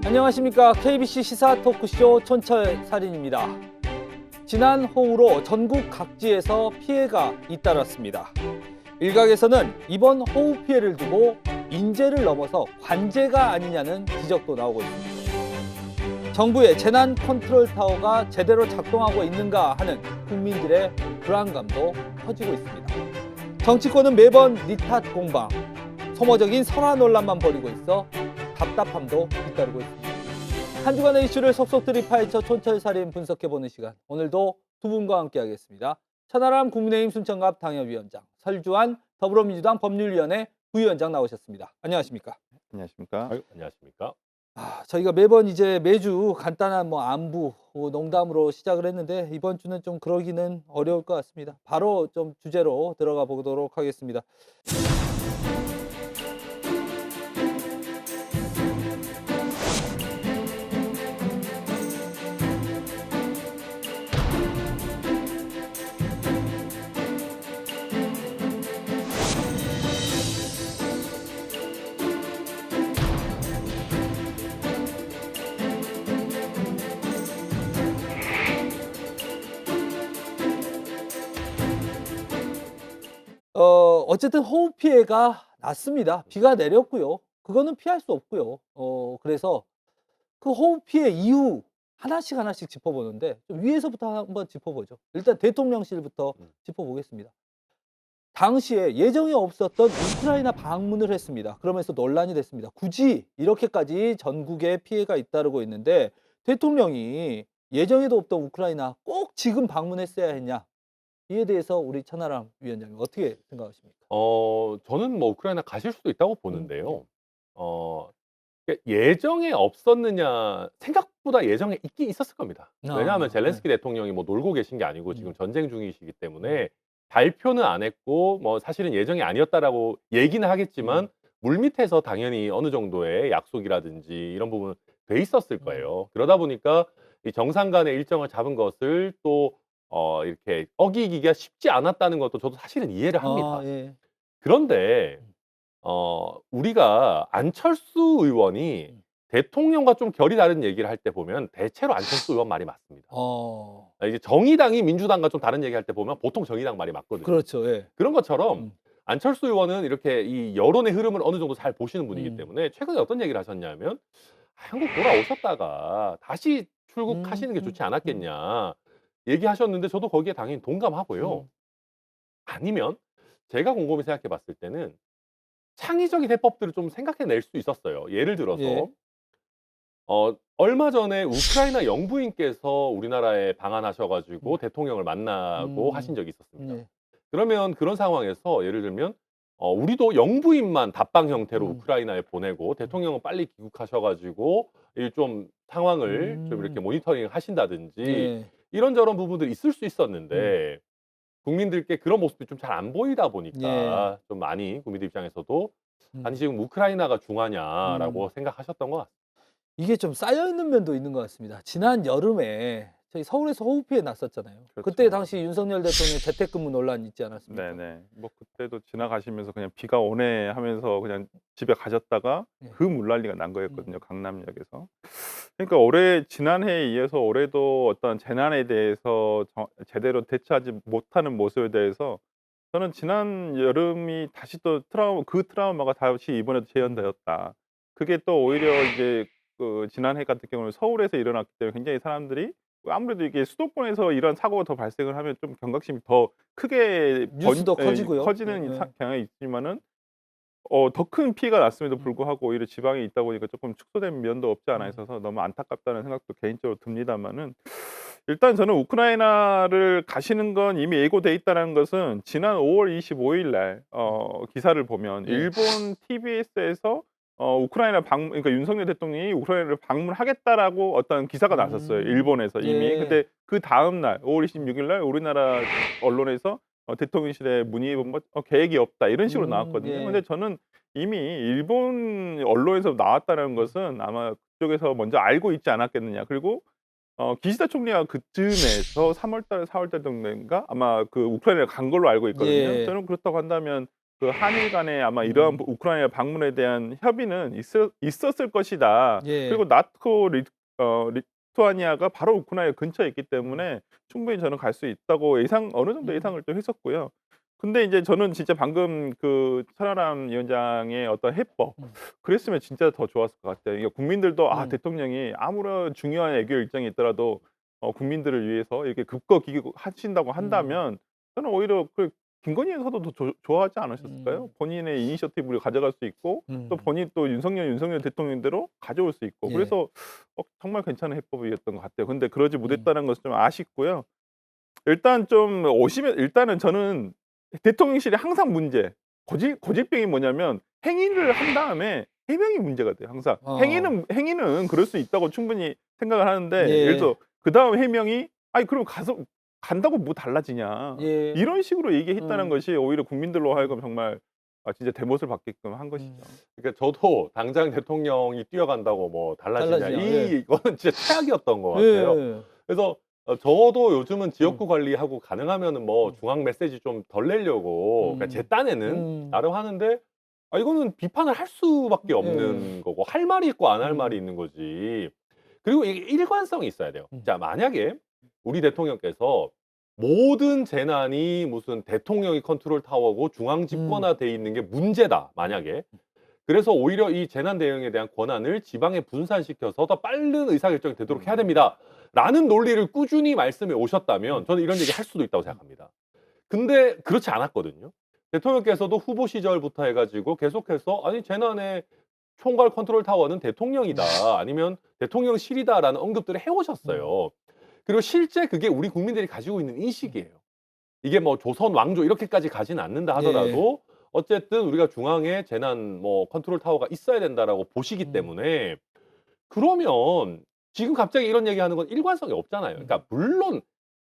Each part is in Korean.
안녕하십니까. KBC 시사 토크쇼 촌철살인입니다. 지난 호우로 전국 각지에서 피해가 잇따랐습니다. 일각에서는 이번 호우 피해를 두고 인재를 넘어서 관제가 아니냐는 지적도 나오고 있습니다. 정부의 재난 컨트롤 타워가 제대로 작동하고 있는가 하는 국민들의 불안감도 커지고 있습니다. 정치권은 매번 니탓 공방, 소모적인 설화 논란만 벌이고 있어 답답함도 잇따르고 있습니다. 한 주간의 이슈를 속속들이 파헤쳐 촌철살인 분석해보는 시간. 오늘도 두 분과 함께하겠습니다. 천하람 국민의힘 순천갑 당협위원장, 설주환 더불어민주당 법률위원회 부위원장 나오셨습니다. 안녕하십니까? 안녕하십니까? 안녕하십니까? 저희가 매번 이제 매주 간단한 안부 농담으로 시작을 했는데 이번 주는 좀 그러기는 어려울 것 같습니다. 바로 좀 주제로 들어가 보도록 하겠습니다. 어쨌든 호우 피해가 났습니다. 비가 내렸고요. 그거는 피할 수 없고요. 그래서 그 호우 피해 이후 하나씩 짚어보는데 좀 위에서부터 한번 짚어보죠. 일단 대통령실부터 짚어보겠습니다. 당시에 예정에 없었던 우크라이나 방문을 했습니다. 그러면서 논란이 됐습니다. 굳이 이렇게까지 전국에 피해가 잇따르고 있는데 대통령이 예정에도 없던 우크라이나 꼭 지금 방문했어야 했냐? 이에 대해서 우리 천하람 위원장님 어떻게 생각하십니까? 저는 우크라이나 가실 수도 있다고 보는데요. 어 예정에 없었느냐, 생각보다 예정에 있긴 있었을 겁니다. 왜냐하면 네. 젤렌스키 대통령이 놀고 계신 게 아니고 지금 음. 전쟁 중이시기 때문에 발표는 안 했고 사실은 예정이 아니었다라고 얘기는 하겠지만 물밑에서 당연히 어느 정도의 약속이라든지 이런 부분은 돼 있었을 거예요. 그러다 보니까 이 정상 간의 일정을 잡은 것을 또 이렇게 어기기가 쉽지 않았다는 것도 저도 사실은 이해를 합니다. 예. 그런데 우리가 안철수 의원이 대통령과 좀 결이 다른 얘기를 할 때 보면 대체로 안철수 의원 말이 맞습니다. 이제 정의당이 민주당과 좀 다른 얘기할 때 보면 보통 정의당 말이 맞거든요. 그렇죠. 예. 그런 것처럼 안철수 의원은 이렇게 이 여론의 흐름을 어느 정도 잘 보시는 분이기 때문에 최근에 어떤 얘기를 하셨냐면 "한국 돌아오셨다가 다시 출국하시는 게 좋지 않았겠냐." 얘기하셨는데 저도 거기에 당연히 동감하고요. 아니면 제가 곰곰이 생각해 봤을 때는 창의적인 해법들을 좀 생각해 낼 수 있었어요. 예를 들어서 예. 얼마 전에 우크라이나 영부인께서 우리나라에 방한하셔 가지고 대통령을 만나고 하신 적이 있었습니다. 예. 그러면 그런 상황에서 예를 들면 우리도 영부인만 답방 형태로 우크라이나에 보내고 대통령은 빨리 귀국하셔 가지고 이 좀 상황을 좀 이렇게 모니터링 하신다든지 예. 이런저런 부분들이 있을 수 있었는데 국민들께 그런 모습이 좀 잘 안 보이다 예. 보니까 좀 많이 국민들 입장에서도 음. '아니 지금 우크라이나가 중하냐.'라고 생각하셨던 것 같습니다. 이게 좀 쌓여 있는 면도 있는 것 같습니다. 지난 여름에 저희 서울에서 호우 피해 났었잖아요. 그때 그렇죠. 당시 윤석열 대통령 재택근무 논란 있지 않았습니까? 네네. 그때도 지나가시면서 그냥 비가 오네 하면서 그냥 집에 가셨다가 예. 그 물난리가 난 거였거든요, 강남역에서. 그러니까 지난해에 이어서 올해도 어떤 재난에 대해서 제대로 대처하지 못하는 모습에 대해서 저는 지난 여름이 다시 또 그 트라우마가 다시 이번에도 재현되었다. 그게 또 오히려 이제 지난해 같은 경우는 서울에서 일어났기 때문에 굉장히 사람들이 아무래도 이게 수도권에서 이런 사고가 더 발생을 하면 좀 경각심이 더 크게 뉴스도 커지고요. 커지는 예. 경향이 있지만은 더 큰 피해가 났음에도 불구하고 오히려 지방에 있다 보니까 조금 축소된 면도 없지 않아 있어서 너무 안타깝다는 생각도 개인적으로 듭니다마는 일단 저는 우크라이나를 가시는 건 이미 예고돼 있다는 것은 지난 5월 25일 날 기사를 보면 예. 일본 TBS에서 우크라이나 그러니까 윤석열 대통령이 우크라이나를 방문하겠다라고 어떤 기사가 났었어요, 일본에서 이미. 예. 근데 그다음 날 5월 26일 날 우리나라 언론에서 대통령실에 문의해 보면 계획이 없다 이런 식으로 나왔거든요. 예. 근데 저는 이미 일본 언론에서 나왔다는 것은 아마 그쪽에서 먼저 알고 있지 않았겠느냐. 그리고 기시다 총리가 그쯤에서 3월 달, 4월 달 정도인가 아마 그 우크라이나에 간 걸로 알고 있거든요. 예. 저는 그렇다고 한다면 그 한일 간에 아마 이러한 우크라이나 방문에 대한 협의는 있었을 것이다. 예. 그리고 나토 리투아니아가 바로 우크라이나 근처에 있기 때문에 충분히 저는 갈 수 있다고 어느 정도 예상을 또 했었고요. 근데 이제 저는 진짜 방금 그 천하람 위원장의 어떤 해법 그랬으면 진짜 더 좋았을 것 같아요. 이게 국민들도 대통령이 아무런 중요한 외교 일정이 있더라도 국민들을 위해서 이렇게 급거기하신다고 한다면 저는 오히려 그 김건희 여사도 더 좋아하지 않으셨을까요? 본인의 이니셔티브를 가져갈 수 있고 또 본인 또 윤석열 대통령대로 가져올 수 있고 예. 그래서 정말 괜찮은 해법이었던 것 같아요. 근데 그러지 못했다는 것은 좀 아쉽고요. 일단 좀 일단은 저는 대통령실이 항상 고질병이 뭐냐면 행위를 한 다음에 해명이 문제가 돼요. 항상 행위는 그럴 수 있다고 충분히 생각을 하는데 예. 예를 들어 그다음 해명이 아니 그럼 간다고 뭐 달라지냐 예. 이런 식으로 얘기했다는 것이 오히려 국민들로 하여금 정말 진짜 대못을 받게끔 한 것이죠. 그러니까 저도 당장 대통령이 뛰어간다고 뭐 달라지냐 이거는 진짜 최악이었던 것 같아요. 예. 그래서 저도 요즘은 지역구 관리하고 가능하면은 뭐 중앙 메시지 좀 덜 내려고 그러니까 제 딴에는 나름 하는데 이거는 비판을 할 수밖에 없는 거고 할 말이 있고 안 할 말이 있는 거지. 그리고 이게 일관성이 있어야 돼요. 자, 만약에 우리 대통령께서 모든 재난이 무슨 대통령이 컨트롤 타워고 중앙 집권화돼 있는 게 문제다. 만약에. 그래서 오히려 이 재난 대응에 대한 권한을 지방에 분산시켜서 더 빠른 의사결정이 되도록 해야 됩니다. 라는 논리를 꾸준히 말씀해 오셨다면 저는 이런 얘기 할 수도 있다고 생각합니다. 근데 그렇지 않았거든요. 대통령께서도 후보 시절부터 해가지고 계속해서 아니 재난의 총괄 컨트롤 타워는 대통령이다. 아니면 대통령실이다라는 언급들을 해오셨어요. 그리고 실제 그게 우리 국민들이 가지고 있는 인식이에요. 이게 뭐 조선 왕조 이렇게까지 가지는 않는다 하더라도 어쨌든 우리가 중앙에 재난 뭐 컨트롤 타워가 있어야 된다라고 보시기 때문에 그러면 지금 갑자기 이런 얘기하는 건 일관성이 없잖아요. 그러니까 물론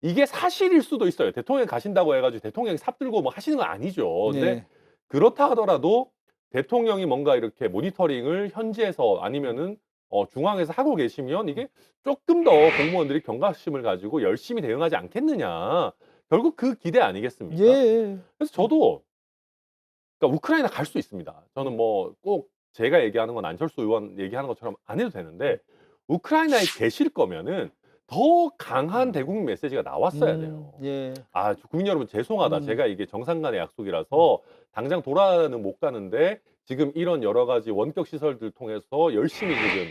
이게 사실일 수도 있어요. 대통령이 가신다고 해가지고 대통령이 삽 들고 뭐 하시는 건 아니죠. 근데 그렇다 하더라도 대통령이 뭔가 이렇게 모니터링을 현지에서 아니면은 중앙에서 하고 계시면 이게 조금 더 공무원들이 경각심을 가지고 열심히 대응하지 않겠느냐. 결국 그 기대 아니겠습니까? 예. 그래서 저도 그러니까 우크라이나 갈 수 있습니다. 저는 뭐 꼭 제가 얘기하는 건 안철수 의원 얘기하는 것처럼 안 해도 되는데 우크라이나에 계실 거면은 더 강한 대국 메시지가 나왔어야 돼요. 예. 국민 여러분 죄송하다. 제가 이게 정상 간의 약속이라서 당장 돌아는 못 가는데 지금 이런 여러 가지 원격 시설들 통해서 열심히 지금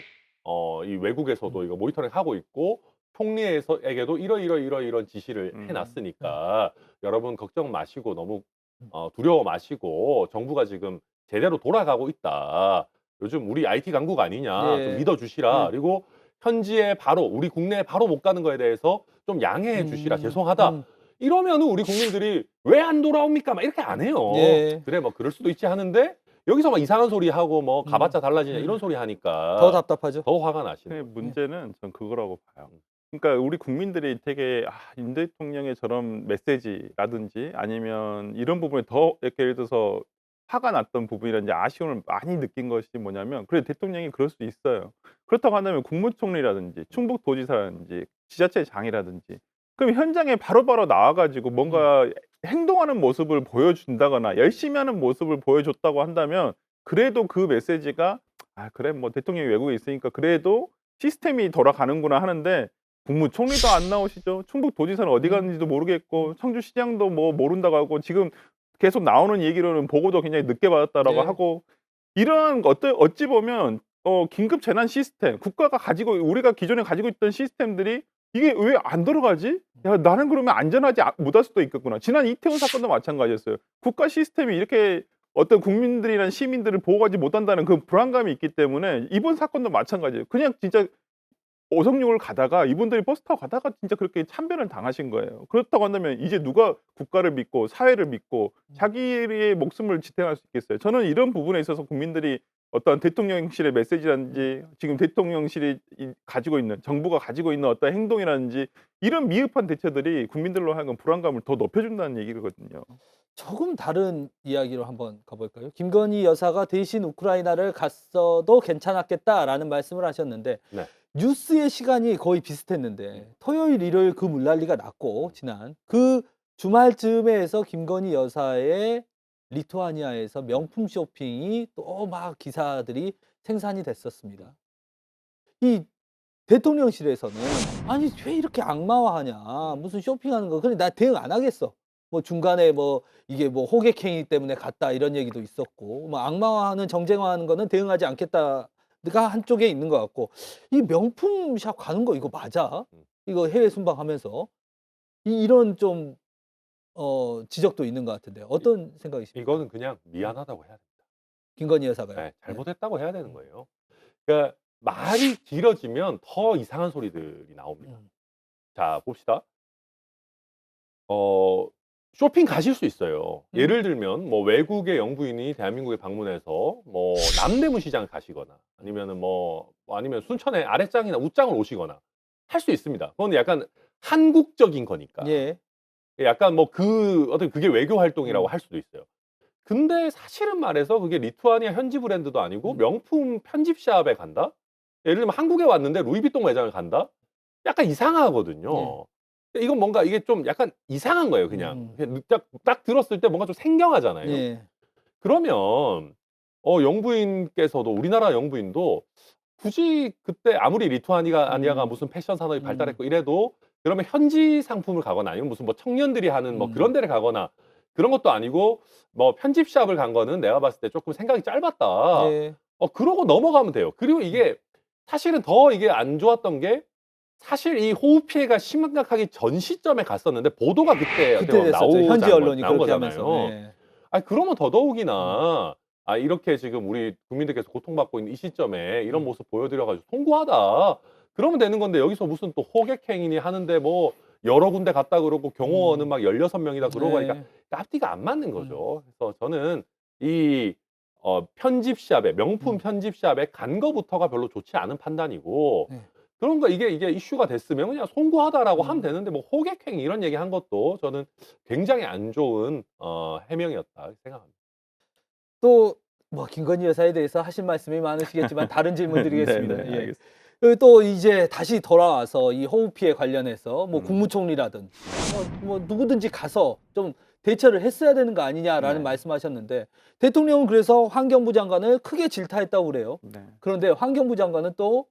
이 외국에서도 이거 모니터링 하고 있고 총리에게도 이런 지시를 해놨으니까 여러분 걱정 마시고 너무 두려워 마시고 정부가 지금 제대로 돌아가고 있다. 요즘 우리 IT 강국 아니냐. 좀 믿어주시라. 그리고 현지에 바로 우리 국내에 바로 못 가는 거에 대해서 좀 양해해 주시라. 죄송하다. 이러면은 우리 국민들이 왜 안 돌아옵니까? 막 이렇게 안 해요. 그래 뭐 그럴 수도 있지 하는데 여기서 막 이상한 소리 하고 뭐 가봤자 달라지냐 이런 소리 하니까 더 답답하죠. 더 화가 나시는 거예요. 문제는 전 그거라고 봐요. 그러니까 우리 국민들이 되게 윤 대통령의 저런 메시지라든지 아니면 이런 부분에 더 이렇게 예를 들어서 화가 났던 부분이라든지 아쉬움을 많이 느낀 것이 뭐냐면 그래 대통령이 그럴 수 있어요. 그렇다고 한다면 국무총리라든지 충북도지사라든지 지자체장이라든지 그럼 현장에 바로바로 나와 가지고 뭔가 행동하는 모습을 보여준다거나 열심히 하는 모습을 보여줬다고 한다면 그래도 그 메시지가 그래 뭐 대통령이 외국에 있으니까 그래도 시스템이 돌아가는구나 하는데 국무총리도 안 나오시죠. 충북도지사는 어디 갔는지도 모르겠고 청주시장도 뭐 모른다고 하고 지금 계속 나오는 얘기로는 보고도 굉장히 늦게 받았다라고 하고 이러한 어찌 보면 긴급 재난 시스템 우리가 기존에 가지고 있던 시스템들이 이게 왜 안 들어가지? 야 나는 그러면 안전하지 못할 수도 있겠구나. 지난 이태원 사건도 마찬가지였어요. 국가 시스템이 이렇게 어떤 국민들이나 시민들을 보호하지 못한다는 그 불안감이 있기 때문에 이번 사건도 마찬가지예요. 그냥 진짜 오성육을 가다가 이분들이 버스 타고 가다가 진짜 그렇게 참변을 당하신 거예요. 그렇다고 한다면 이제 누가 국가를 믿고 사회를 믿고 자기의 목숨을 지탱할 수 있겠어요. 저는 이런 부분에 있어서 국민들이 어떤 대통령실의 메시지라든지 지금 대통령실이 가지고 있는 정부가 가지고 있는 어떤 행동이라든지 이런 미흡한 대처들이 국민들로 하여금 불안감을 더 높여준다는 얘기거든요. 조금 다른 이야기로 한번 가볼까요? 김건희 여사가 대신 우크라이나를 갔어도 괜찮았겠다라는 말씀을 하셨는데 뉴스의 시간이 거의 비슷했는데 토요일, 일요일 그 물난리가 났고 지난 그 주말쯤에 해서 김건희 여사의 리투아니아에서 명품 쇼핑이 또 막 기사들이 생산이 됐었습니다. 이 대통령실에서는 아니 왜 이렇게 악마화하냐 무슨 쇼핑하는 거 그래 나 대응 안 하겠어 뭐 중간에 뭐 이게 뭐 호객행위 때문에 갔다 이런 얘기도 있었고 뭐 악마화하는 정쟁화하는 거는 대응하지 않겠다가 한쪽에 있는 것 같고 이 명품 샵 가는 거 이거 맞아? 이거 해외 순방하면서 이런 좀 지적도 있는 것 같은데 어떤 생각이십니까? 이거는 그냥 미안하다고 해야 됩니다. 김건희 여사가요? 네, 네. 잘못했다고 해야 되는 거예요. 그러니까 말이 길어지면 더 이상한 소리들이 나옵니다. 음. 자, 봅시다. 쇼핑 가실 수 있어요. 예를 들면 뭐 외국의 영부인이 대한민국에 방문해서 뭐 남대문 시장을 가시거나 아니면은 아니면 순천의 아랫장이나 웃장을 오시거나 할 수 있습니다. 그건 약간 한국적인 거니까. 예. 약간 어떻게 그게 외교 활동이라고 할 수도 있어요. 근데 사실은 말해서 그게 리투아니아 현지 브랜드도 아니고 명품 편집샵에 간다? 예를 들면 한국에 왔는데 루이비통 매장을 간다? 약간 이상하거든요. 이건 뭔가 이게 좀 약간 이상한 거예요, 그냥. 그냥 딱 들었을 때 뭔가 좀 생경하잖아요. 예. 그러면 영부인께서도 우리나라 영부인도 굳이 그때 아무리 리투아니아가 무슨 패션 산업이 발달했고 이래도 그러면 현지 상품을 가거나 아니면 무슨 뭐 청년들이 하는 뭐 그런 데를 가거나 그런 것도 아니고 뭐 편집샵을 간 거는 내가 봤을 때 조금 생각이 짧았다. 예. 그러고 넘어가면 돼요. 그리고 이게 사실은 더 이게 안 좋았던 게 사실 이 호우 피해가 심각하기 전 시점에 갔었는데 보도가 그때 어떻게 보면 됐었죠. 현지 언론이 나온 그렇게 거잖아요. 하면서. 예. 아니 그러면 더더욱이나 이렇게 지금 우리 국민들께서 고통받고 있는 이 시점에 이런 모습 보여드려 가지고 송구하다. 그러면 되는 건데 여기서 무슨 또 호객행위니 하는데 뭐 여러 군데 갔다 그러고 경호원은 막 16명이다 그러고 하니까 네. 앞뒤가 안 맞는 거죠. 그래서 저는 이 편집샵에 명품 편집샵에 간 거부터가 별로 좋지 않은 판단이고 네. 그런 거 이게 이슈가 됐으면 그냥 송구하다라고 하면 되는데 뭐 호객행위 이런 얘기 한 것도 저는 굉장히 안 좋은 해명이었다 생각합니다. 또 뭐 김건희 여사에 대해서 하실 말씀이 많으시겠지만 다른 질문 드리겠습니다. 네네, 예. 알겠습니다. 또 이제 다시 돌아와서 이 호우 피해 관련해서 뭐 음. 국무총리라든 뭐 누구든지 가서 좀 대처를 했어야 되는 거 아니냐라는 네. 말씀하셨는데 대통령은 그래서 환경부 장관을 크게 질타했다고 그래요. 네. 그런데 환경부 장관은 또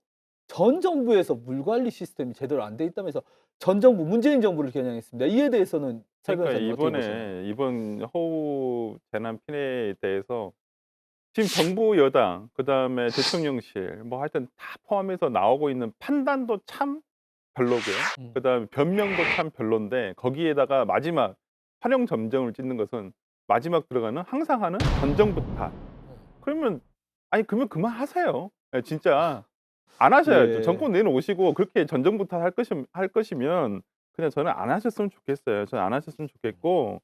전 정부에서 물 관리 시스템이 제대로 안 돼 있다면서 전 정부 문재인 정부를 겨냥했습니다. 이에 대해서는 蔡 그러니까 변호사님 어떻게 보세요? 이번 호우 재난 피해에 대해서 지금 정부 여당 그다음에 대통령실 뭐 하여튼 다 포함해서 나오고 있는 판단도 참 별로고요. 그다음에 변명도 참 별론데 거기에다가 마지막 환영 점정을 찍는 것은 마지막 들어가는 항상 하는 전 정부 탓. 그러면 그러면 그만하세요. 예 진짜 안 하셔야죠. 예. 정권 내놓으시고 그렇게 전 정부 탓 할 것이면 그냥 저는 안 하셨으면 좋겠어요. 저는 안 하셨으면 좋겠고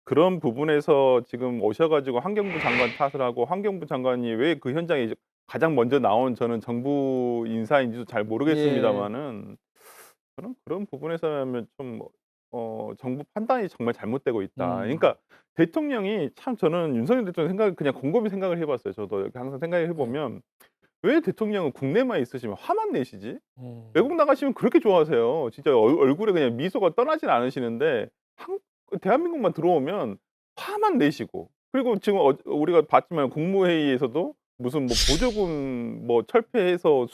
그런 부분에서 지금 오셔 가지고 환경부 장관 탓을 하고 환경부 장관이 왜 그 현장에 이제 가장 먼저 나온 저는 정부 인사인지도 잘 모르겠습니다마는 저는 그런 부분에서는 좀 정부 판단이 정말 잘못되고 있다. 그러니까 대통령이 참 저는 윤석열 대통령 생각을 그냥 곰곰이 생각을 해 봤어요. 저도 이렇게 항상 생각을 해 보면 왜 대통령은 국내만 있으시면 화만 내시지? 외국 나가시면 그렇게 좋아하세요. 진짜 얼굴에 그냥 미소가 떠나질 않으시는데 대한민국만 들어오면 화만 내시고 그리고 지금 우리가 봤지만 국무회의에서도 무슨 뭐 보조금 뭐 철폐해서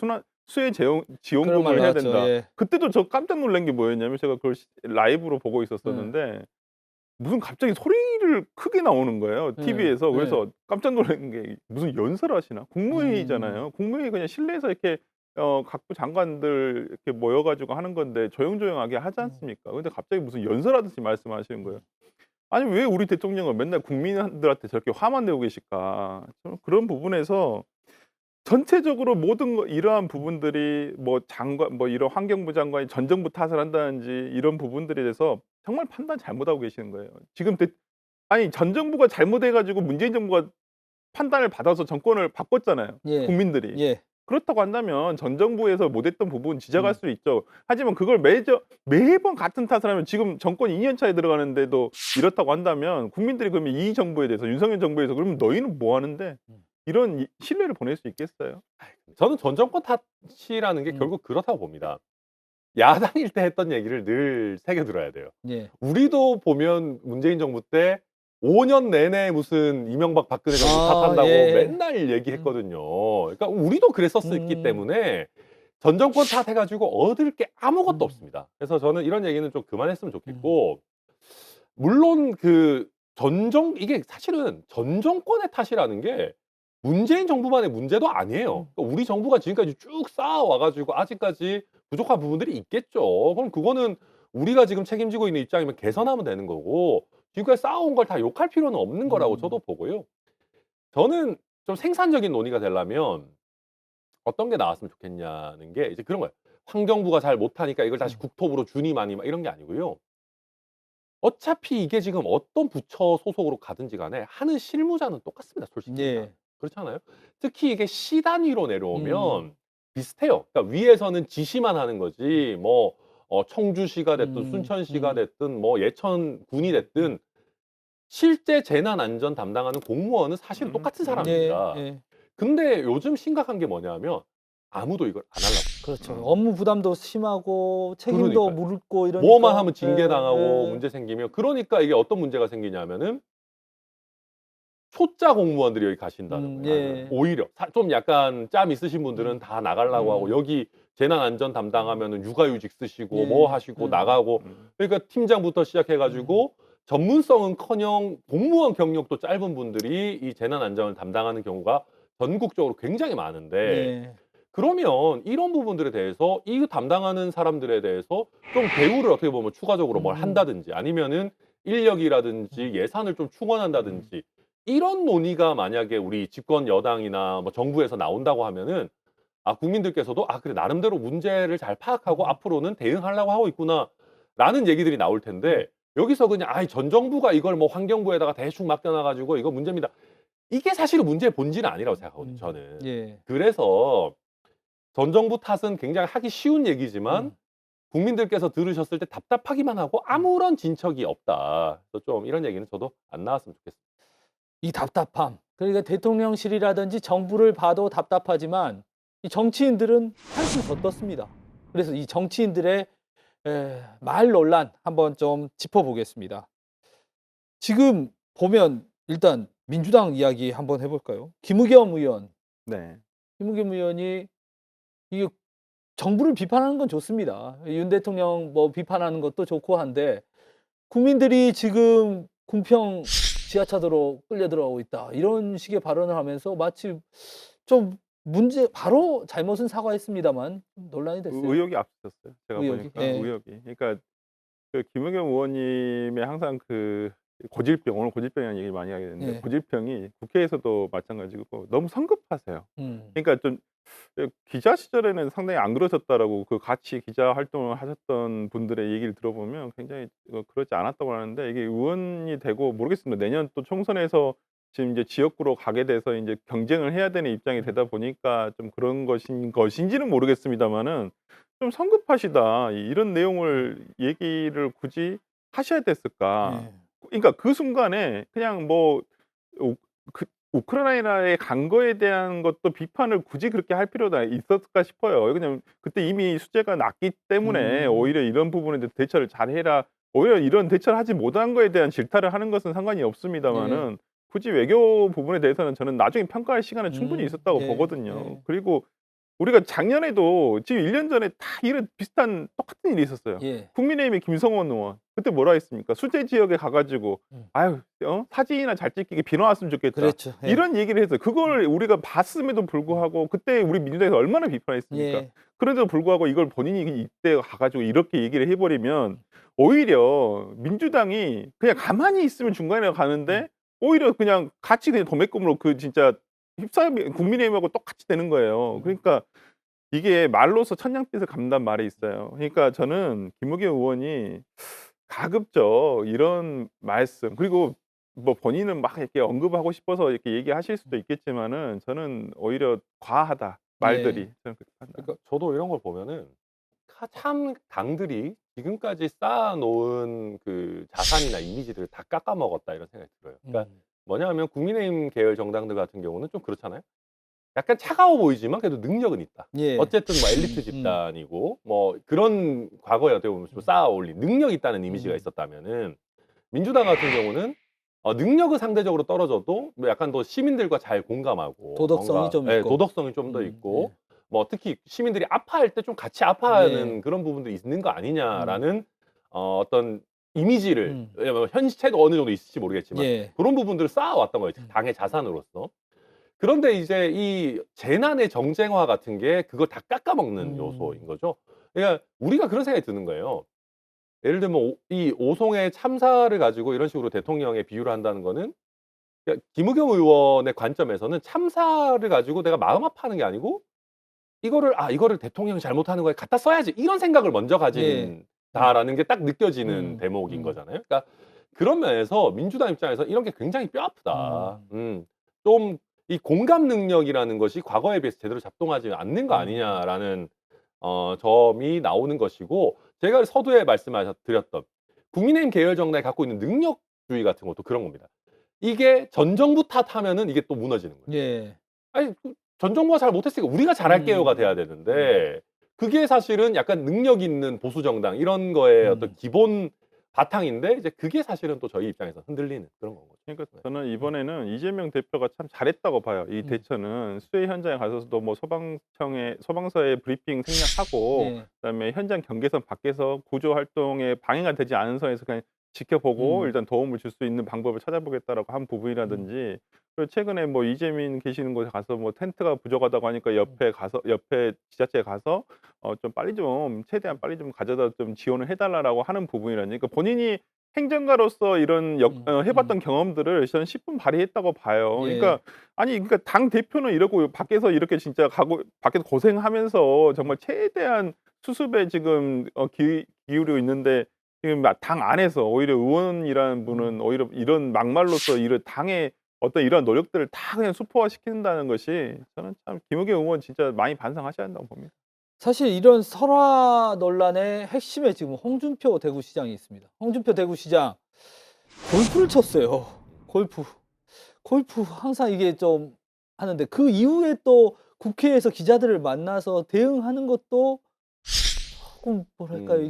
수혜 그런 말 지원금을 해야 나왔죠. 된다. 예. 그때도 저 깜짝 놀란 게 뭐였냐면 제가 그걸 라이브로 보고 있었었는데 무슨 갑자기 소리를 크게 나오는 거예요 TV에서. 네. 그래서 깜짝 놀란 게 무슨 연설하시나? 국무회의잖아요. 국무회의 그냥 실내에서 이렇게 각부 장관들 이렇게 모여 가지고 하는 건데 조용조용하게 하지 않습니까? 근데 갑자기 무슨 연설하듯이 말씀하시는 거예요. 아니 왜 우리 대통령은 맨날 국민들한테 저렇게 화만 내고 계실까? 저는 그런 부분에서 전체적으로 모든 이러한 부분들이 뭐 장관 뭐 이런 환경부 장관이 전 정부 탓을 한다든지 이런 부분들에 대해서 정말 판단 잘못하고 계시는 거예요. 지금 전 정부가 잘못해 가지고 문재인 정부가 판단을 받아서 정권을 바꿨잖아요, 예. 국민들이. 예. 그렇다고 한다면 전 정부에서 못했던 부분 지적할 수 있죠. 하지만 그걸 매번 같은 탓을 하면 지금 정권이 2년 차에 들어가는데도 이렇다고 한다면 국민들이 그러면 이 정부에 대해서 윤석열 정부에서 그러면 너희는 뭐 하는데 이런 신뢰를 보낼 수 있겠어요? 저는 전 정권 탓이라는 게 결국 그렇다고 봅니다. 야당일 때 했던 얘기를 늘 새겨 들어야 돼요. 예. 우리도 보면 문재인 정부 때 5년 내내 무슨 이명박 박근혜 정부 아, 탓한다고 예. 맨날 얘기했거든요. 그러니까 우리도 그랬었기 때문에 전 정권 탓해가지고 얻을 게 아무것도 없습니다. 그래서 저는 이런 얘기는 좀 그만했으면 좋겠고, 물론 이게 사실은 전 정권의 탓이라는 게 문재인 정부만의 문제도 아니에요. 그러니까 우리 정부가 지금까지 쭉 쌓아와가지고 아직까지 부족한 부분들이 있겠죠. 그럼 그거는 우리가 지금 책임지고 있는 입장이면 개선하면 되는 거고, 지금까지 쌓아온 걸 다 욕할 필요는 없는 거라고 저도 보고요. 저는 좀 생산적인 논의가 되려면 어떤 게 나왔으면 좋겠냐는 게 이제 그런 거예요. 환경부가 잘 못하니까 이걸 다시 국토부로 주니 마니 막 이런 게 아니고요. 어차피 이게 지금 어떤 부처 소속으로 가든지 간에 하는 실무자는 똑같습니다, 솔직히. 예. 그렇잖아요. 특히 이게 시 단위로 내려오면 비슷해요. 그러니까 위에서는 지시만 하는 거지, 뭐 청주시가 됐든 순천시가 됐든 뭐 예천군이 됐든 실제 재난 안전 담당하는 공무원은 사실은 똑같은 사람입니다. 예. 근데 요즘 심각한 게 뭐냐면 아무도 이걸 안 하려고. 그렇죠. 업무 부담도 심하고 책임도 그러니까요. 묻고 이러니까. 뭐만 하면 징계당하고 예. 문제 생기면, 그러니까 이게 어떤 문제가 생기냐면은 초짜 공무원들이 여기 가신다는 거예요. 예. 오히려 좀 약간 짬 있으신 분들은 다 나가려고 하고, 여기 재난 안전 담당하면은 육아휴직 쓰시고 예. 뭐 하시고 나가고, 그러니까 팀장부터 시작해 가지고 전문성은커녕 공무원 경력도 짧은 분들이 이 재난 안전을 담당하는 경우가 전국적으로 굉장히 많은데, 예. 그러면 이런 부분들에 대해서 이 담당하는 사람들에 대해서 좀 대우를 어떻게 보면 추가적으로 뭘 한다든지, 아니면은 인력이라든지 예산을 좀 충원한다든지, 이런 논의가 만약에 우리 집권 여당이나 뭐 정부에서 나온다고 하면은 국민들께서도 그래, 나름대로 문제를 잘 파악하고 앞으로는 대응하려고 하고 있구나라는 얘기들이 나올 텐데, 여기서 그냥 전 정부가 이걸 뭐 환경부에다가 대충 맡겨놔 가지고 이거 문제입니다. 이게 사실은 문제의 본질은 아니라고 생각하거든요, 저는. 예. 그래서 전 정부 탓은 굉장히 하기 쉬운 얘기지만 국민들께서 들으셨을 때 답답하기만 하고 아무런 진척이 없다. 그래서 좀 이런 얘기는 저도 안 나왔으면 좋겠습니다. 이 답답함. 그러니까 대통령실이라든지 정부를 봐도 답답하지만 이 정치인들은 한숨 더 떴습니다. 그래서 이 정치인들의 말 논란 한번 좀 짚어보겠습니다. 지금 보면 일단 민주당 이야기 한번 해볼까요? 김의겸 의원. 네. 김의겸 의원이 이 정부를 비판하는 건 좋습니다. 윤 대통령 뭐 비판하는 것도 좋고 한데, 국민들이 지금 궁평 지하차도로 끌려 들어가고 있다, 이런 식의 발언을 하면서 마치 좀 바로 잘못은 사과했습니다만 논란이 됐어요. 의혹이 앞섰어요. 제가 의혹이? 보니까 예. 의혹이. 그러니까 김의겸 의원님의 항상 고질병, 오늘 고질병이라는 얘기를 많이 하게 되는데, 예. 고질병이 국회에서도 마찬가지고 너무 성급하세요. 음. 그러니까 좀 기자 시절에는 상당히 안 그러셨다라고, 같이 기자 활동을 하셨던 분들의 얘기를 들어보면 굉장히 그러지 않았다고 하는데, 이게 의원이 되고 모르겠습니다. 내년 또 총선에서 지금 이제 지역구로 가게 돼서 이제 경쟁을 해야 되는 입장이 되다 보니까 좀 그런 것인지는 모르겠습니다만은, 좀 성급하시다, 이런 내용을 얘기를 굳이 하셔야 됐을까? 예. 그러니까 그 순간에 그냥 뭐 우크라이나에 간 거에 대한 것도 비판을 굳이 그렇게 할 필요가 있었을까 싶어요. 그냥 그때 이미 수재가 났기 때문에 오히려 이런 부분에 대해서 대처를 잘해라, 오히려 이런 대처를 하지 못한 거에 대한 질타를 하는 것은 상관이 없습니다만은, 굳이 외교 부분에 대해서는 저는 나중에 평가할 시간은 충분히 있었다고 보거든요. 그리고 우리가 작년에도 지금 1년 전에 다 이런 비슷한 똑같은 일이 있었어요. 예. 국민의힘의 김성원 의원 그때 뭐라 했습니까? 수재 지역에 가가지고 사진이나 잘 찍히게 비 나왔으면 좋겠다. 그렇죠. 예. 이런 얘기를 했어요. 그걸 우리가 봤음에도 불구하고 그때 우리 민주당에서 얼마나 비판했습니까? 예. 그런데도 불구하고 이걸 본인이 이때 가가지고 이렇게 얘기를 해버리면, 오히려 민주당이 그냥 가만히 있으면 중간에 가는데 오히려 그냥 같이 그냥 도매금으로 진짜 국민의힘하고 똑같이 되는 거예요. 그러니까 이게 말로서 천냥빚을 갚는다는 말이 있어요. 그러니까 저는 김의겸 의원이 가급적 이런 말씀, 그리고 뭐 본인은 막 이렇게 언급하고 싶어서 이렇게 얘기하실 수도 있겠지만은, 저는 오히려 과하다, 말들이. 저는 그렇게 판단. 그러니까 저도 이런 걸 보면은 참 당들이 지금까지 쌓아놓은 자산이나 이미지들을 다 깎아먹었다, 이런 생각이 들어요. 그러니까 뭐냐면 국민의힘 계열 정당들 같은 경우는 좀 그렇잖아요. 약간 차가워 보이지만 그래도 능력은 있다. 예. 어쨌든 뭐 엘리트 집단이고 뭐 그런 과거에 어떻게 보면 좀 쌓아 올린 능력이 있다는 이미지가 있었다면은, 민주당 같은 경우는 능력은 상대적으로 떨어져도 뭐 약간 더 시민들과 잘 공감하고 도덕성이 뭔가 좀 예, 있고. 도덕성이 좀 더 있고 예. 뭐 특히 시민들이 아파할 때 좀 같이 아파하는 예. 그런 부분들이 있는 거 아니냐라는 어떤 이미지를 음. 왜냐면 현실체도 어느 정도 있을지 모르겠지만 예. 그런 부분들을 쌓아왔던 거예요. 당의 자산으로서. 그런데 이제 이 재난의 정쟁화 같은 게 그걸 다 깎아먹는 요소인 거죠. 그러니까 우리가 그런 생각이 드는 거예요. 예를 들면 이 오송의 참사를 가지고 이런 식으로 대통령의 비유를 한다는 거는 그러니까 김의겸 의원의 관점에서는 참사를 가지고 내가 마음 아파하는 게 아니고 이거를 대통령이 잘못하는 거에 갖다 써야지 이런 생각을 먼저 예. 가진다라는 게 딱 느껴지는 음. 대목인 거잖아요. 그러니까 그런 면에서 민주당 입장에서 이런 게 굉장히 뼈 아프다. 좀 이 공감 능력이라는 것이 과거에 비해서 제대로 작동하지 않는 거 아니냐라는 점이 나오는 것이고 제가 서두에 드렸던 국민의힘 계열 정당이 갖고 있는 능력주의 같은 것도 그런 겁니다. 이게 전 정부 탓하면은 이게 또 무너지는 거예요. 예. 아니 전 정부가 잘 못했으니까 우리가 잘할게요가 돼야 되는데 그게 사실은 약간 능력 있는 보수 정당 이런 거에 어떤 기본 바탕인데 이제 그게 사실은 또 저희 입장에서 흔들리는 그런 건 거죠. 그러니까 저는 이번에는 이재명 대표가 참 잘했다고 봐요. 이 대처는 수해 현장에 가서도 뭐 소방서에 브리핑 생략하고 예. 그다음에 현장 경계선 밖에서 구조 활동에 방해가 되지 않은 선에서 그냥 지켜보고 일단 도움을 줄 수 있는 방법을 찾아보겠다라고 한 부분이라든지 그리고 최근에 뭐 이재민 계시는 곳에 가서 뭐 텐트가 부족하다고 하니까 옆에 지자체에 가서 좀 빨리 좀 최대한 빨리 좀 가져다 좀 지원을 해 달라라고 하는 부분이라니 그러니까 본인이 행정가로서 이런 해 봤던 경험들을 저는 10분 발휘했다고 봐요. 예. 그러니까 아니 그러니까 당 대표는 이러고 밖에서 이렇게 진짜 밖에서 고생하면서 정말 최대한 수습에 지금 기울이고 있는데 지금 당 안에서 오히려 의원이라는 분은 오히려 이런 막말로써 이런 당의 어떤 이런 노력들을 다 그냥 수포화시킨다는 것이 저는 참 김의겸 의원 진짜 많이 반성하셔야 한다고 봅니다. 사실 이런 설화 논란의 핵심에 지금 홍준표 대구시장이 있습니다. 홍준표 대구시장 골프를 쳤어요. 골프 항상 이게 좀 하는데 그 이후에 또 국회에서 기자들을 만나서 대응하는 것도 조금 뭐랄까요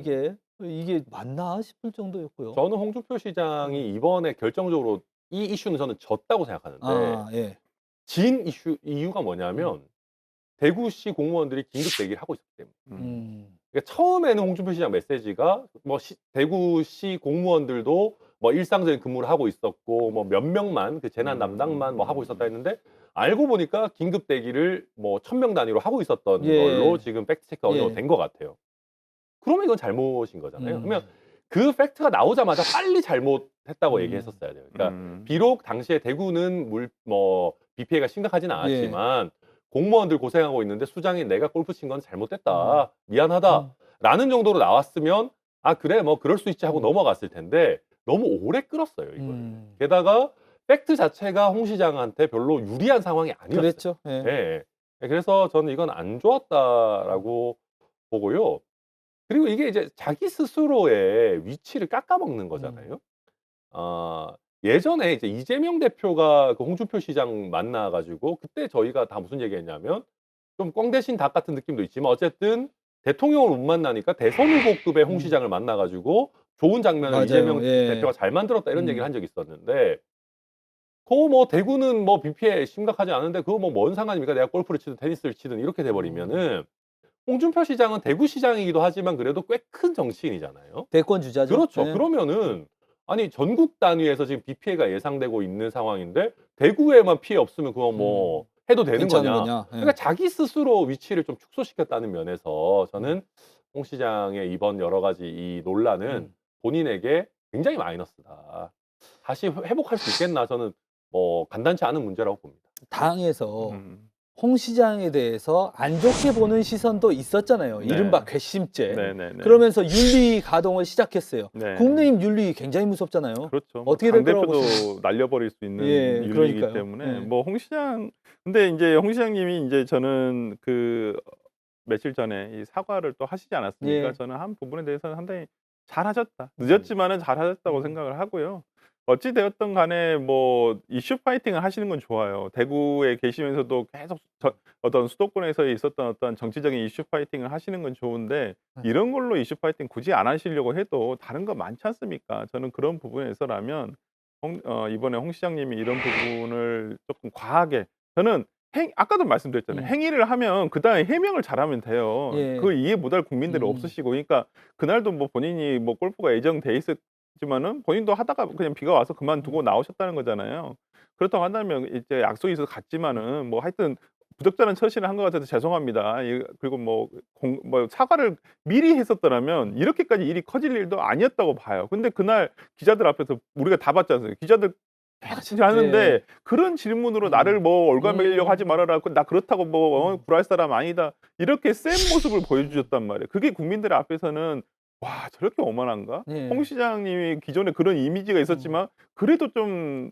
이게 맞나 싶을 정도였고요. 저는 홍준표 시장이 이번에 결정적으로 이 이슈는 저는 졌다고 생각하는데 아 예. 진 이유가 뭐냐면 대구시 공무원들이 긴급 대기를 하고 있었기 때문에. 그러니까 처음에는 홍준표 시장 메시지가 뭐 대구시 공무원들도 뭐 일상적인 근무를 하고 있었고 뭐 몇 명만 그 재난 담당만 뭐 하고 있었다 했는데 알고 보니까 긴급 대기를 뭐 1,000명 단위로 하고 있었던 예. 걸로 지금 팩트 체크가 어느 정도 예. 된 것 같아요. 그러면 이건 잘못인 거잖아요. 음. 그러면 그 팩트가 나오자마자 빨리 잘못했다고 얘기했었어야 돼요. 그러니까 비록 당시에 대구는 비 피해가 심각하지는 않았지만 공무원들 고생하고 있는데 수장인 내가 골프 친 건 잘못됐다. 미안하다라는 정도로 나왔으면 아 그래 뭐 그럴 수 있지 하고 넘어갔을 텐데 너무 오래 끌었어요, 이걸. 게다가 팩트 자체가 홍 시장한테 별로 유리한 상황이 아니었어요. 그랬죠. 예. 예. 그래서 저는 이건 안 좋았다라고 보고요. 그리고 이게 이제 자기 스스로의 위치를 깎아먹는 거잖아요. 예전에 이제 이재명 대표가 그 홍준표 시장 만나 가지고 그때 저희가 다 무슨 얘기했냐면 좀 꽝 대신 닭 같은 느낌도 있지만 어쨌든 대통령을 못 만나니까 대선 후보급의 홍 시장을 만나 가지고 좋은 장면을 맞아요. 이재명 예. 대표가 잘 만들었다 이런 얘기를 한 적이 있었는데 그거 뭐 대구는 뭐 비 피해 심각하지 않은데 그거 뭐 뭔 상관입니까? 내가 골프를 치든 테니스를 치든 이렇게 돼 버리면은 홍준표 시장은 대구시장이기도 하지만 그래도 꽤 큰 정치인이잖아요. 대권 주자죠. 그렇죠. 예. 그러면은 아니 전국 단위에서 지금 비 피해가 예상되고 있는 상황인데 대구에만 피해 없으면 그거 뭐 해도 되는 괜찮은 거냐. 거냐. 예. 그러니까 자기 스스로 위치를 좀 축소시켰다는 면에서 저는 홍 시장의 이번 여러 가지 이 논란은 본인에게 굉장히 마이너스다. 다시 회복할 수 있겠나 저는 뭐 간단치 않은 문제라고 봅니다. 당에서 홍 시장에 대해서 안 좋게 보는 시선도 있었잖아요. 네. 이른바 괘씸죄. 네네네. 그러면서 윤리 가동을 시작했어요. 네. 국민의힘 윤리 굉장히 무섭잖아요. 그렇죠. 어떻게 당 될 거라고 대표도 날려버릴 수 있는 예, 윤리이기 그러니까요. 때문에 예. 뭐 홍 시장 근데 이제 홍 시장님이 이제 저는 그 며칠 전에 이 사과를 또 하시지 않았습니까? 예. 저는 한 부분에 대해서는 상당히 잘하셨다. 늦었지만은 잘하셨다고 생각을 하고요. 어찌 되었든 간에 뭐 이슈 파이팅을 하시는 건 좋아요. 대구에 계시면서도 계속 어떤 수도권에서 있었던 어떤 정치적인 이슈 파이팅을 하시는 건 좋은데 이런 걸로 이슈 파이팅 굳이 안 하시려고 해도 다른 거 많지 않습니까? 저는 그런 부분에서라면 이번에 홍 시장님이 이런 부분을 조금 과하게 저는 아까도 말씀드렸잖아요. 행위를 하면 그다음에 해명을 잘하면 돼요. 예. 그걸 이해 못할 국민들이 음. 없으시고 그러니까 그날도 뭐 본인이 뭐 골프가 예정돼 있었지만은 본인도 하다가 그냥 비가 와서 그만두고 나오셨다는 거잖아요. 그렇다고 한다면 이제 약속이 있어서 갔지만은 뭐 하여튼 부적절한 처신을 한 것 같아서 죄송합니다. 그리고 뭐 사과를 미리 했었더라면 이렇게까지 일이 커질 일도 아니었다고 봐요. 근데 그날 기자들 앞에서 우리가 다 봤지 않습니까? 기자들 계속 하는데 네. 그런 질문으로 나를 뭐 올가매려고 하지 말아라. 나 그렇다고 뭐 굴할 사람 아니다. 이렇게 센 모습을 보여주셨단 말이에요. 그게 국민들 앞에서는 와 저렇게 오만한가? 네. 홍 시장님이 기존에 그런 이미지가 있었지만 그래도 좀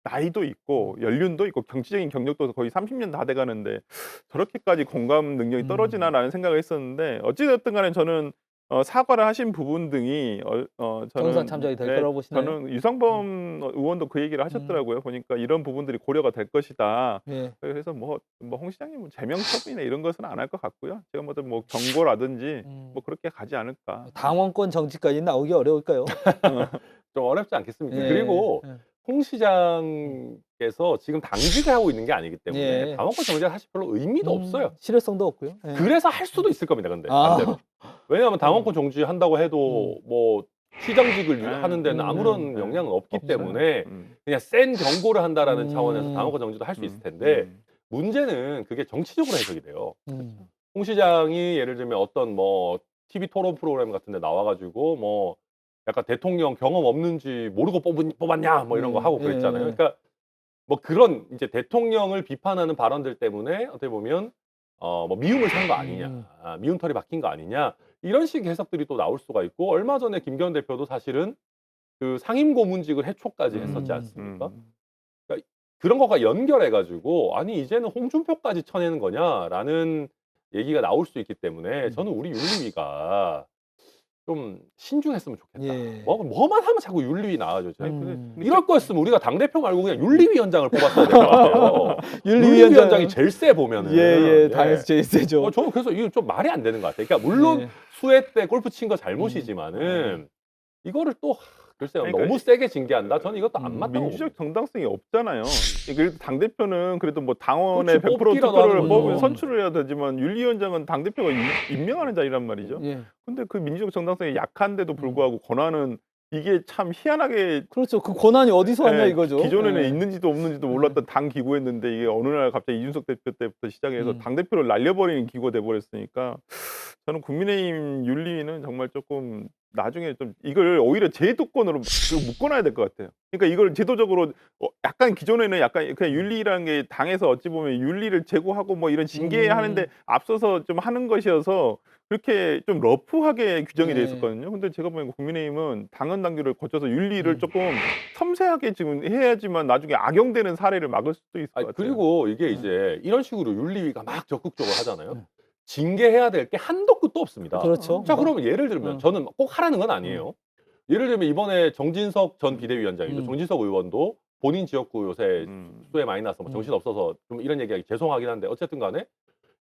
나이도 있고 연륜도 있고 정치적인 경력도 거의 30년 다 돼가는데 저렇게까지 공감 능력이 떨어지나라는 생각을 했었는데 어찌 됐든 간에 저는 사과를 하신 부분 등이 저는 정상 참작이 될 거라고 보시나요? 저는 유상범 의원도 그 얘기를 하셨더라고요. 보니까 이런 부분들이 고려가 될 것이다. 예. 그래서 뭐 홍 시장님은 제명 처분이나 이런 것은 안 할 것 같고요. 제가 뭐 경고라든지 뭐 그렇게 가지 않을까. 당원권 정지까지 나오기 어려울까요? 좀 어렵지 않겠습니까? 예. 그리고 예. 홍 시장께서 지금 당직을 하고 있는 게 아니기 때문에 예. 당원권 정지가 사실 별로 의미도 없어요. 실효성도 없고요. 예. 그래서 할 수도 있을 겁니다. 근데 아. 반대로. 왜냐하면 당원권 정지한다고 해도 뭐 시장직을 하는 데는 아무런 영향은 없기 없어요. 때문에 그냥 센 경고를 한다라는 음. 차원에서 당원권 정지도 할 수 있을 텐데 문제는 그게 정치적으로 해석이 돼요. 홍 시장이 예를 들면 어떤 뭐 TV 토론 프로그램 같은 데 나와 가지고 뭐 약간 대통령 경험 없는지 모르고 뽑았냐 뭐 이런 거 하고 그랬잖아요. 예. 그러니까 뭐 그런 이제 대통령을 비판하는 발언들 때문에 어떻게 보면 뭐 미움을 산 거 아니냐, 미움털이 박힌 거 아니냐 이런 식의 해석들이 또 나올 수가 있고 얼마 전에 김기현 대표도 사실은 그 상임고문직을 해촉까지 했었지 않습니까? 그러니까 그런 것과 연결해 가지고 아니 이제는 홍준표까지 쳐내는 거냐라는 얘기가 나올 수 있기 때문에 저는 우리 윤리위가 좀 신중했으면 좋겠다. 예. 뭐만 하면 자꾸 윤리위 나와줘. 음. 이럴 거였으면 우리가 당대표 말고 그냥 윤리위원장을 뽑았어야 될 것 같아요. 윤리위원장. 윤리위원장이 제일 세 보면은. 예. 당에서 제일 세죠. 저는 그래서 이거 좀 말이 안 되는 것 같아요. 그러니까 물론 예. 수해 때 골프 친 거 잘못이지만은 이거를 또 글쎄요 그러니까 너무 세게 징계한다. 저는 이것도 안 맞다고. 민주적 정당성이 없잖아요. 그래도 당 대표는 그래도 뭐 당원의 그렇지, 100% 뽑기라도 투표를 하는 뽑으면 거죠. 선출을 해야 되지만 윤리위원장은 당 대표가 임명하는 자리란 말이죠. 예. 근데 그 민주적 정당성이 약한데도 불구하고 권한은 이게 참 희한하게 그렇죠. 그 권한이 어디서 왔냐 예, 이거죠. 기존에는 예. 있는지도 없는지도 몰랐던 당 기구였는데 이게 어느 날 갑자기 이준석 대표 때부터 시작해서 당 대표를 날려버리는 기구가 돼버렸으니까 저는 국민의힘 윤리위는 정말 조금 나중에 좀 이걸 오히려 제도권으로 묶어놔야 될 것 같아요. 그러니까 이걸 제도적으로 약간 기존에는 약간 그냥 윤리라는 게 당에서 어찌 보면 윤리를 제고하고 뭐 이런 징계하는데 앞서서 좀 하는 것이어서 그렇게 좀 러프하게 규정이 돼 네. 있었거든요. 근데 제가 보니까 국민의힘은 당헌 당규를 거쳐서 윤리를 조금 섬세하게 지금 해야지만 나중에 악용되는 사례를 막을 수도 있을 것 아니, 같아요. 그리고 이게 이제 이런 식으로 윤리위가 막 적극적으로 하잖아요. 징계해야 될 게 한도 끝도 없습니다. 그렇죠. 자, 그러면 예를 들면 저는 꼭 하라는 건 아니에요. 예를 들면 이번에 정진석 전 비대위원장이죠. 정진석 의원도 본인 지역구 요새 수해 많이 나서 뭐 정신 없어서 좀 이런 얘기하기 죄송하긴 한데 어쨌든 간에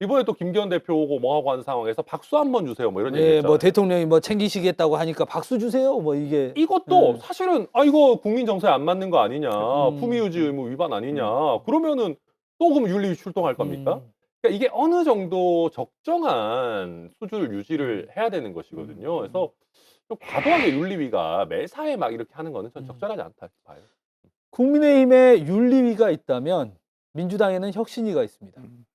이번에 또 김기현 대표 오고 뭐 하고 하는 상황에서 박수 한번 주세요. 뭐 이런 얘기 예, 했잖아요. 뭐 대통령이 뭐 챙기시겠다고 하니까 박수 주세요. 뭐 이게 이것도 사실은 이거 국민 정서에 안 맞는 거 아니냐. 음. 품위유지 의무 위반 아니냐. 그러면은 또 그럼 윤리위 출동할 겁니까? 그러니까 이게 어느 정도 적정한 수준을 유지를 해야 되는 것이거든요. 그래서 좀 과도하게 윤리위가 매사에 막 이렇게 하는 거는 전 적절하지 않다 이렇게 봐요. 국민의힘에 윤리위가 있다면 민주당에는 혁신위가 있습니다.